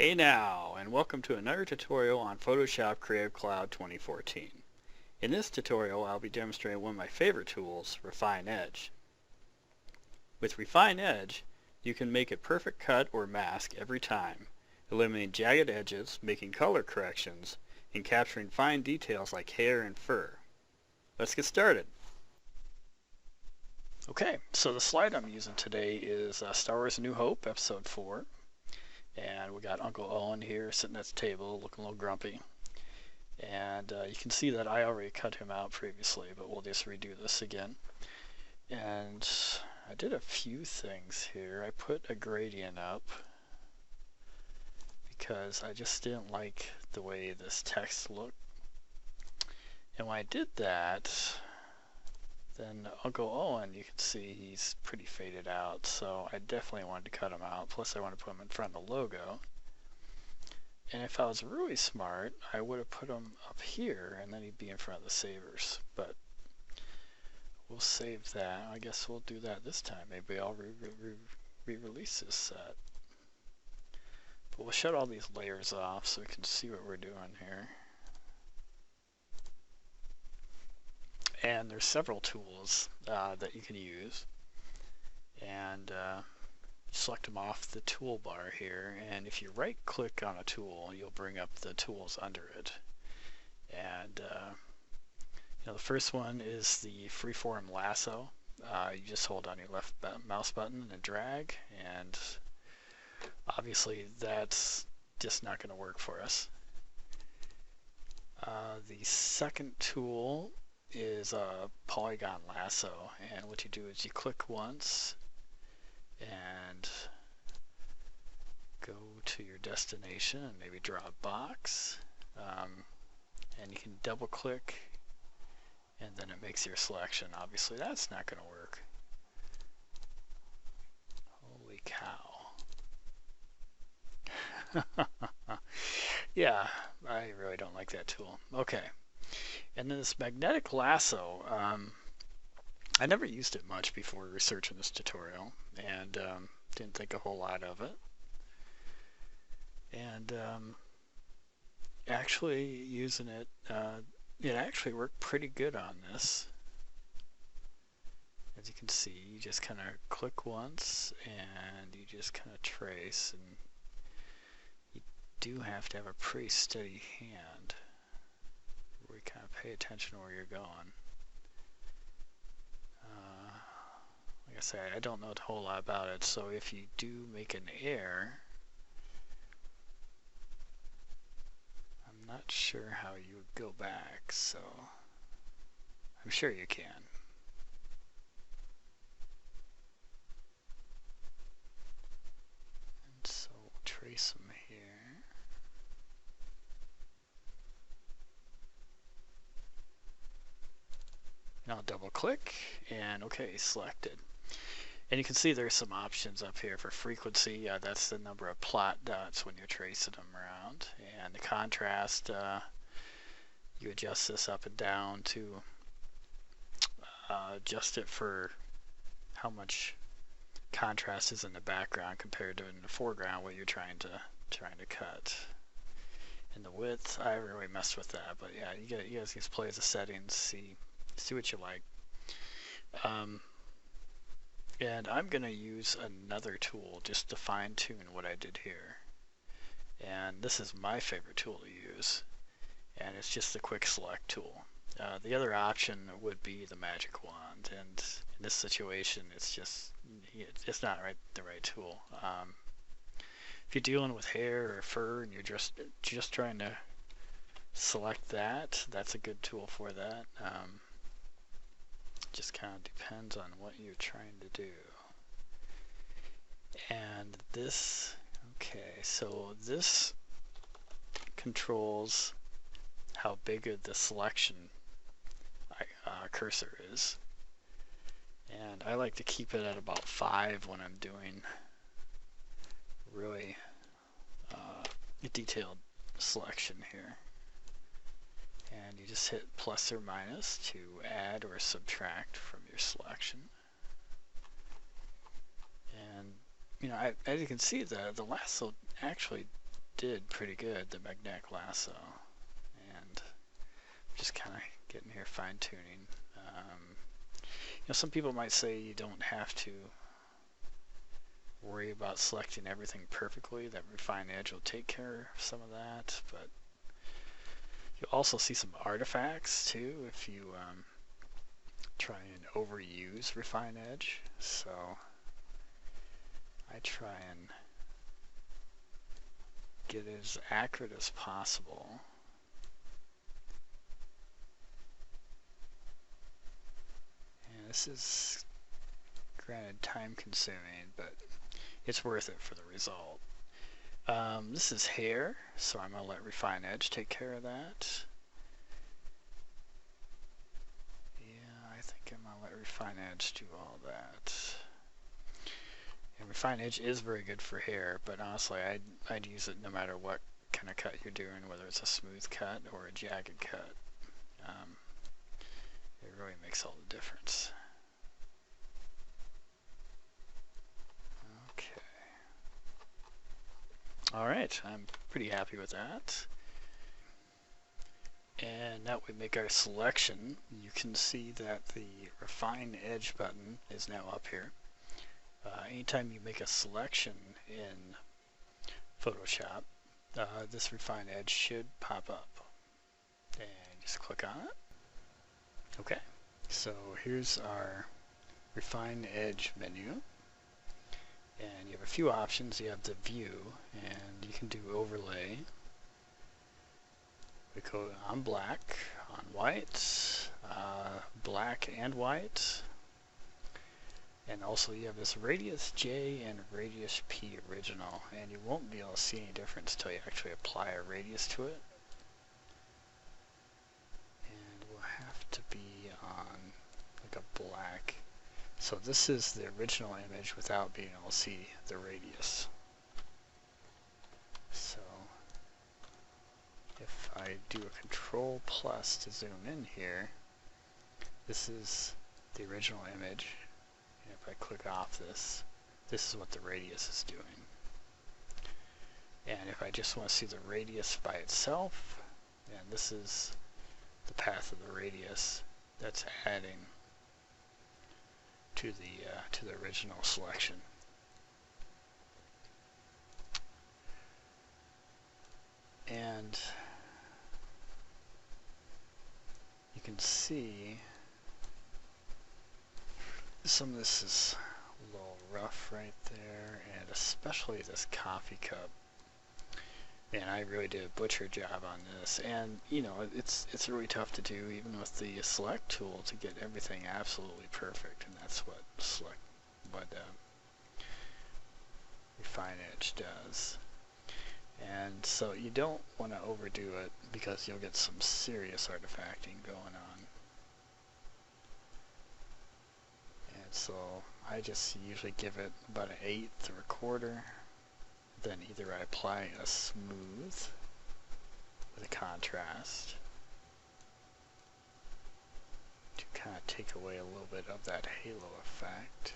Hey now, and welcome to another tutorial on Photoshop Creative Cloud 2014. In this tutorial, I'll be demonstrating one of my favorite tools, Refine Edge. With Refine Edge, you can make a perfect cut or mask every time, eliminating jagged edges, making color corrections, and capturing fine details like hair and fur. Let's get started. Okay, so the slide I'm using today is Star Wars A New Hope, Episode 4. And we got Uncle Owen here sitting at the table looking a little grumpy. And you can see that I already cut him out previously, but we'll just redo this again. And I did a few things here. I put a gradient up because I just didn't like the way this text looked. And when I did that, then Uncle Owen, you can see he's pretty faded out, so I definitely wanted to cut him out. Plus I want to put him in front of the logo. And if I was really smart, I would have put him up here, and then he'd be in front of the savers. But we'll save that. I guess we'll do that this time. Maybe I'll re-release this set. But we'll shut all these layers off so we can see what we're doing here. And there's several tools that you can use. And select them off the toolbar here, and if you right click on a tool, you'll bring up the tools under it. And the first one is the freeform lasso. You just hold on your left mouse button and drag, and obviously that's just not going to work for us. The second tool is a polygon lasso, and what you do is you click once and go to your destination and maybe draw a box, and you can double click and then it makes your selection. Obviously that's not going to work. Holy cow. Yeah, I really don't like that tool. Okay, and then this magnetic lasso, I never used it much before researching this tutorial, and didn't think a whole lot of it. And actually using it, it actually worked pretty good on this. As you can see, you just kind of click once and you just kind of trace, and you do have to have a pretty steady hand where you kind of pay attention where you're going. Like I say, I don't know a whole lot about it, so if you do make an error, I'm not sure how you would go back, so I'm sure you can. And so we'll trace them here. And I'll double click, and okay, selected. And you can see there's some options up here for frequency. That's the number of plot dots when you're tracing them around. And the contrast, you adjust this up and down to adjust it for how much contrast is in the background compared to in the foreground what you're trying to cut. And the width, I haven't really messed with that, but yeah, you guys can play with the settings, see what you like. And I'm going to use another tool just to fine-tune what I did here. And this is my favorite tool to use, and it's just the quick select tool. The other option would be the magic wand, and in this situation it's it's not the right tool. If you're dealing with hair or fur and you're just trying to select that's a good tool for that. Just kind of depends on what you're trying to do. And this, okay, so this controls how big of the selection cursor is. And I like to keep it at about 5 when I'm doing really detailed selection here. And you just hit plus or minus to add or subtract from your selection. And as you can see, the lasso actually did pretty good, the magnetic lasso, and just kind of getting here fine-tuning. Some people might say you don't have to worry about selecting everything perfectly. That Refine Edge will take care of some of that, but you'll also see some artifacts too if you try and overuse Refine Edge. So I try and get as accurate as possible. And this is, granted, time consuming, but it's worth it for the result. This is hair, so I'm going to let Refine Edge take care of that. Yeah, I think I'm going to let Refine Edge do all that. And Refine Edge is very good for hair, but honestly, I'd use it no matter what kind of cut you're doing, whether it's a smooth cut or a jagged cut. It really makes all the difference. Okay. Alright, I'm pretty happy with that. And now we make our selection. You can see that the Refine Edge button is now up here. Anytime you make a selection in Photoshop, this Refine Edge should pop up. And just click on it. Okay, so here's our Refine Edge menu. And you have a few options. You have the view, and you can do overlay. We go on black, on white, black and white. And also you have this radius J and radius P original, and you won't be able to see any difference until you actually apply a radius to it. And we'll have to be on like a black. So this is the original image without being able to see the radius. So if I do a Control plus to zoom in here, this is the original image. And if I click off this, this is what the radius is doing. And if I just want to see the radius by itself, and this is the path of the radius that's adding to the original selection. And you can see some of this is a little rough right there, and especially this coffee cup. And I really did a butcher job on this, and it's really tough to do even with the select tool to get everything absolutely perfect, and that's what Refine Edge does. And so you don't want to overdo it because you'll get some serious artifacting going on. And so I just usually give it about an 1/8 or a 1/4. Then either I apply a smooth with a contrast to kind of take away a little bit of that halo effect.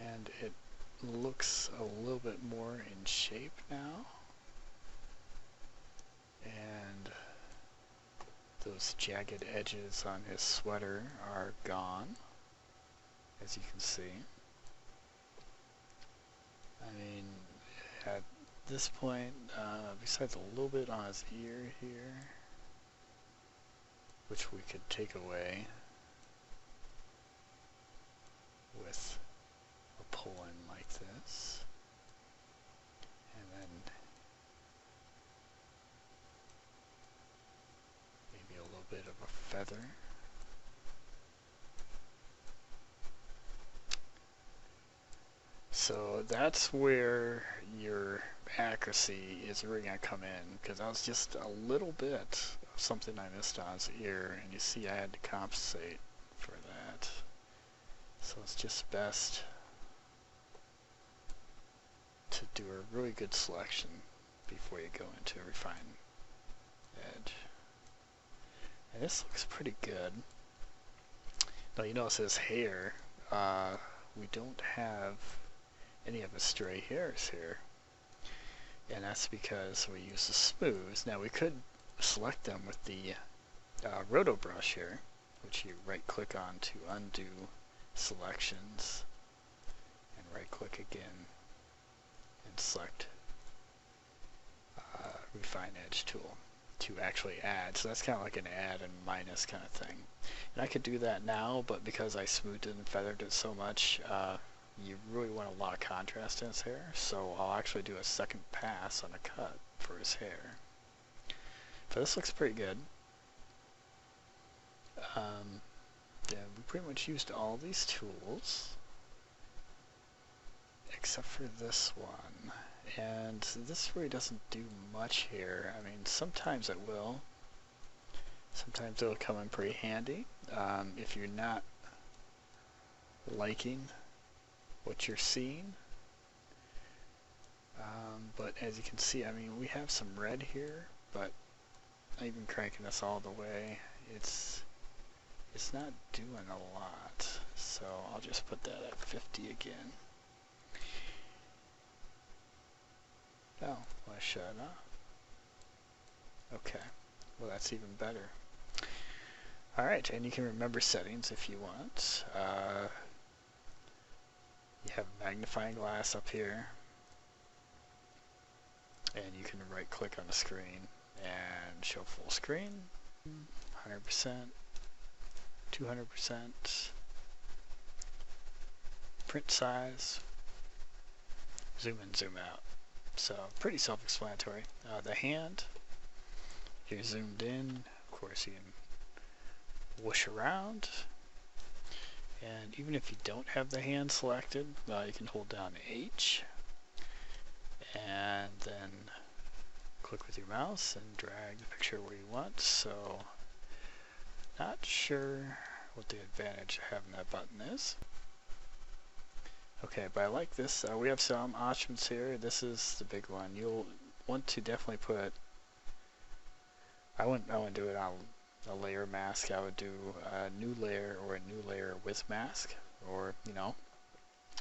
And it looks a little bit more in shape now. And those jagged edges on his sweater are gone, as you can see. I mean, at this point, besides a little bit on his ear here, which we could take away with a pull-in like this, and then maybe a little bit of a feather. So that's where your accuracy is really going to come in, because that was just a little bit of something I missed on his ear, and you see I had to compensate for that. So it's just best to do a really good selection before you go into a Refine Edge. And this looks pretty good. Now you notice his hair, we don't have any of the stray hairs here. And that's because we use the smooths. Now we could select them with the roto brush here, which you right click on to undo selections, and right click again and select refine edge tool to actually add. So that's kind of like an add and minus kind of thing. And I could do that now, but because I smoothed it and feathered it so much, you really want a lot of contrast in his hair, so I'll actually do a second pass on a cut for his hair. But this looks pretty good. Yeah, we pretty much used all these tools except for this one, and this really doesn't do much here. I mean, sometimes it will. Sometimes it'll come in pretty handy if you're not liking what you're seeing. But as you can see, I mean, we have some red here, but even cranking this all the way, it's not doing a lot. So I'll just put that at 50 again. Oh, why shut it off? Okay, well that's even better. Alright, and you can remember settings if you want. You have a magnifying glass up here, and you can right click on the screen and show full screen, 100%, 200%, print size, zoom in, zoom out. So pretty self-explanatory. The hand, if you're zoomed in, of course you can whoosh around. And even if you don't have the hand selected, you can hold down H and then click with your mouse and drag the picture where you want. So not sure what the advantage of having that button is. Okay, but I like this. We have some options here. This is the big one. You'll want to definitely put, I wouldn't do it on a layer mask. I would do a new layer or a new layer with mask, or you know,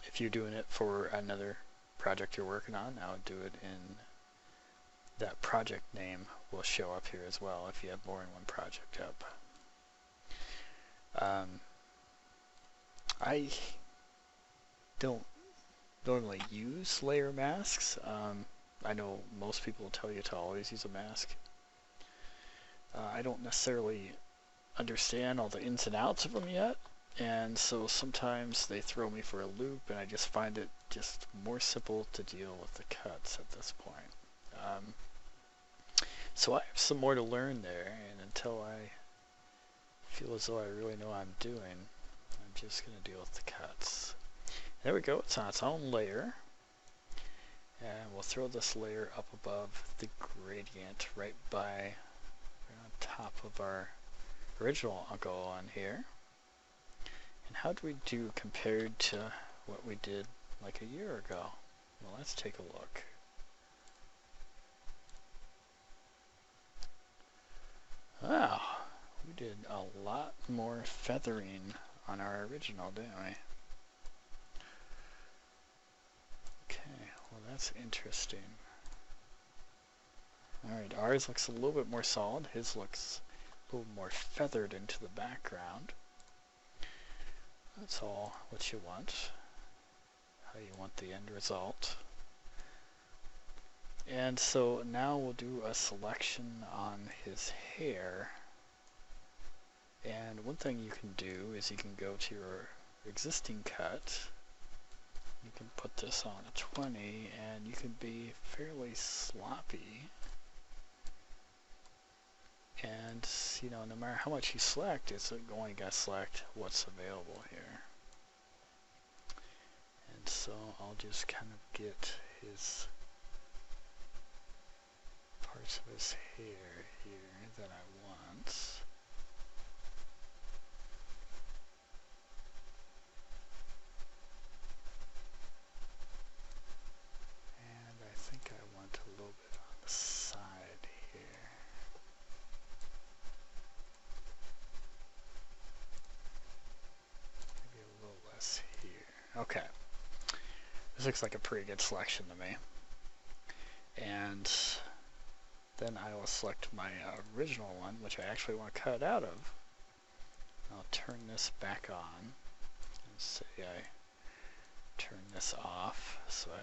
if you're doing it for another project you're working on, I would do it in that project name will show up here as well if you have more than one project up. I don't normally use layer masks. I know most people will tell you to always use a mask. I don't necessarily understand all the ins and outs of them yet, and so sometimes they throw me for a loop, and I just find it just more simple to deal with the cuts at this point. So I have some more to learn there, and until I feel as though I really know what I'm doing, I'm just going to deal with the cuts. There we go, it's on its own layer, and we'll throw this layer up above the gradient right on top of our original Uncle on here. And how do we do compared to what we did like a year ago? Well, let's take a look. Wow, we did a lot more feathering on our original, didn't we? Okay, well that's interesting. Alright, ours looks a little bit more solid. His looks a little more feathered into the background. That's all what you want. How you want the end result. And so now we'll do a selection on his hair. And one thing you can do is you can go to your existing cut. You can put this on a 20 and you can be fairly sloppy. And you know, no matter how much you select, it's going to select what's available here. And so I'll just kind of get his parts of his hair here that I want. And I think I want a little bit on the side here. Maybe a little less here. Okay. This looks like a pretty good selection to me. And then I will select my original one, which I actually want to cut out of. I'll turn this back on and say I turn this off so I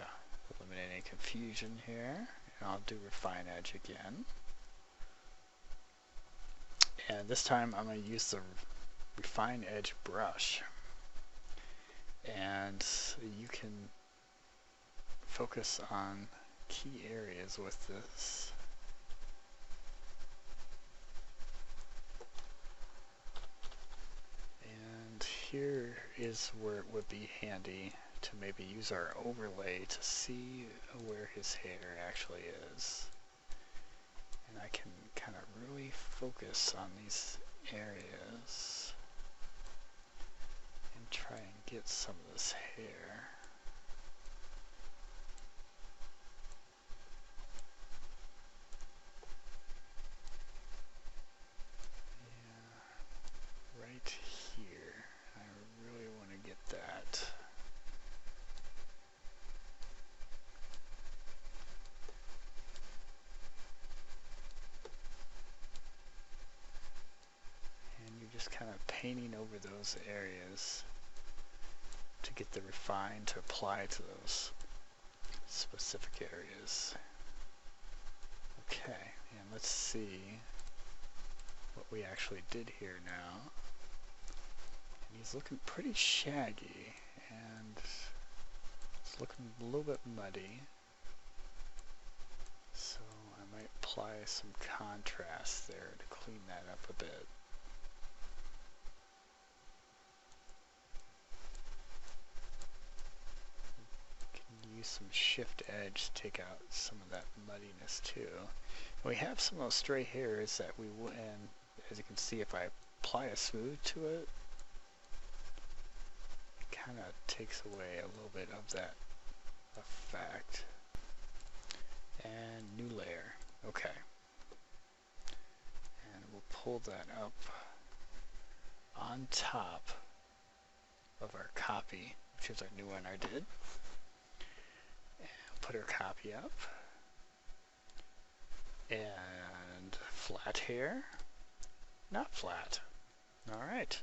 eliminate any confusion here. And I'll do Refine Edge again. And this time I'm going to use the Refine Edge brush. And you can focus on key areas with this. And here is where it would be handy to maybe use our overlay to see where his hair actually is. And I can kind of really focus on these areas and try and get some of this hair. Yeah, right here. I really want to get that. Just kind of painting over those areas to get the refine to apply to those specific areas. Okay, and let's see what we actually did here now. And he's looking pretty shaggy and it's looking a little bit muddy. So I might apply some contrast there to clean that up a bit. Use some shift edge to take out some of that muddiness too. And we have some of those stray hairs that we will, and as you can see, if I apply a smooth to it, it kind of takes away a little bit of that effect. And new layer. Okay. And we'll pull that up on top of our copy, which is our new one I did. Put our copy up, and flat hair, not flat. All right,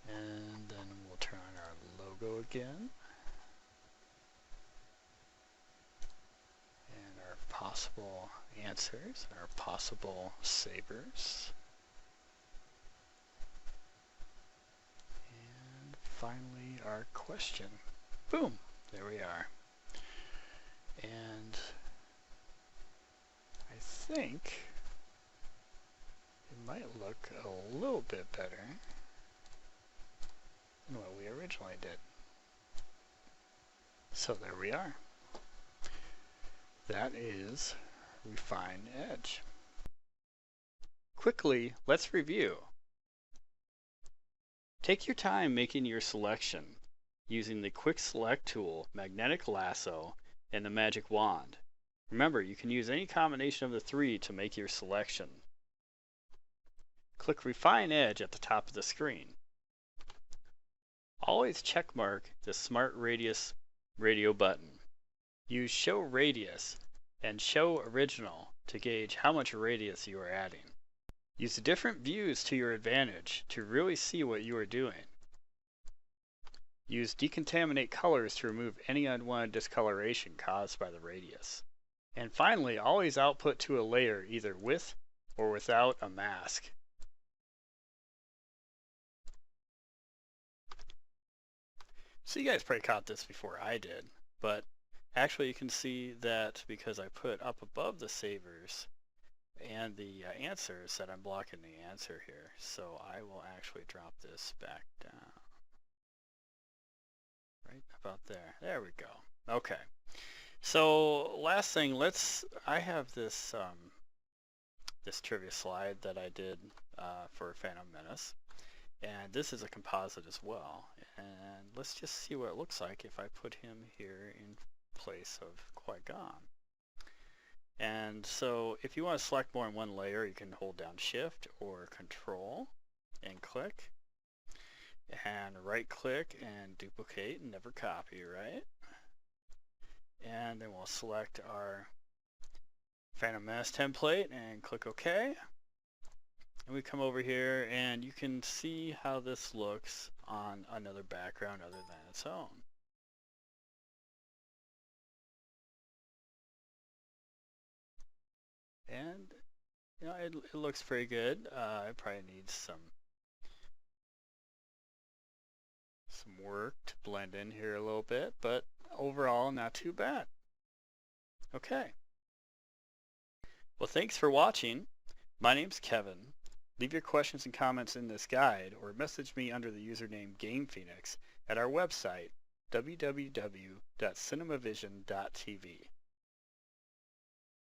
and then we'll turn on our logo again, and our possible answers, our possible sabers. Finally, our question. Boom! There we are. And I think it might look a little bit better than what we originally did. So there we are. That is Refine Edge. Quickly, let's review. Take your time making your selection using the Quick Select tool, Magnetic Lasso, and the Magic Wand. Remember, you can use any combination of the three to make your selection. Click Refine Edge at the top of the screen. Always checkmark the Smart Radius radio button. Use Show Radius and Show Original to gauge how much radius you are adding. Use the different views to your advantage to really see what you are doing. Use Decontaminate Colors to remove any unwanted discoloration caused by the radius. And finally, always output to a layer either with or without a mask. So you guys probably caught this before I did, but actually you can see that because I put up above the savers and the answers that I'm blocking the answer here. So I will actually drop this back down. Right about there. There we go. Okay. So last thing, I have this this trivia slide that I did for Phantom Menace. And this is a composite as well. And let's just see what it looks like if I put him here in place of Qui-Gon. And so if you want to select more than one layer, you can hold down Shift or Control and click. And right click and duplicate and never copy, right? And then we'll select our Phantom Menace template and click OK. And we come over here and you can see how this looks on another background other than its own. And you know, it looks pretty good. It probably needs some work to blend in here a little bit, but overall not too bad. Okay. Well, thanks for watching. My name's Kevin. Leave your questions and comments in this guide or message me under the username GamePhoenix at our website, www.cinemavision.tv.